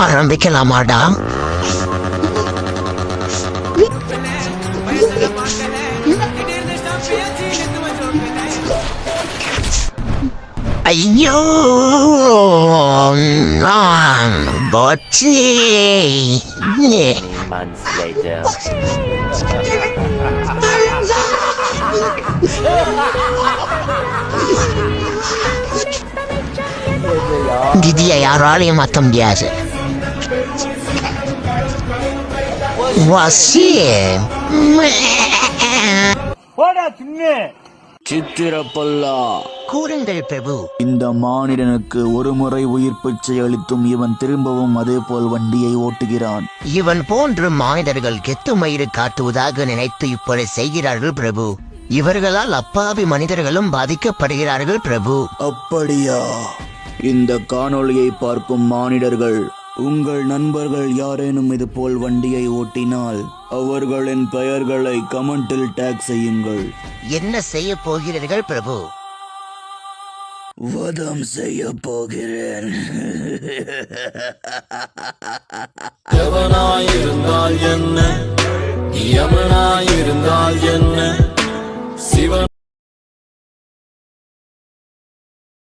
ஆரம்பிக்கலாமாடா? ஐயோ போச்சு. Months later. விதியை யாராலையும் மாற்ற முடியாது. வசீம் சித்திரப்பல்லா, கூறுங்கள் பிரபு. இந்த மானிடனுக்கு ஒரு முறை உயிர் பிச்சை அளித்தும் இவன் திரும்பவும் அதே போல் வண்டியை ஓட்டுகிறான். இவன் போன்று மானிடர்கள் கெத்து மயிறு காட்டுவதாக நினைத்து இப்படி செய்கிறார்கள் பிரபு. இவர்களால் அப்பாவி மனிதர்களும் பாதிக்கப்படுகிறார்கள் பிரபு. அப்படியா? இந்த காணொளியை பார்க்கும் மானிடர்கள், உங்கள் நண்பர்கள் யாரேனும் இது போல் வண்டியை ஓட்டினால் அவர்களின் பெயர்களை கமெண்டில் டேக் செய்யுங்கள். என்ன செய்ய போகிறீர்கள் பிரபு? வதம் செய்ய போகிறேன். எவனாயிருந்தால் என்ன, யமனாயிருந்தால் என்ன,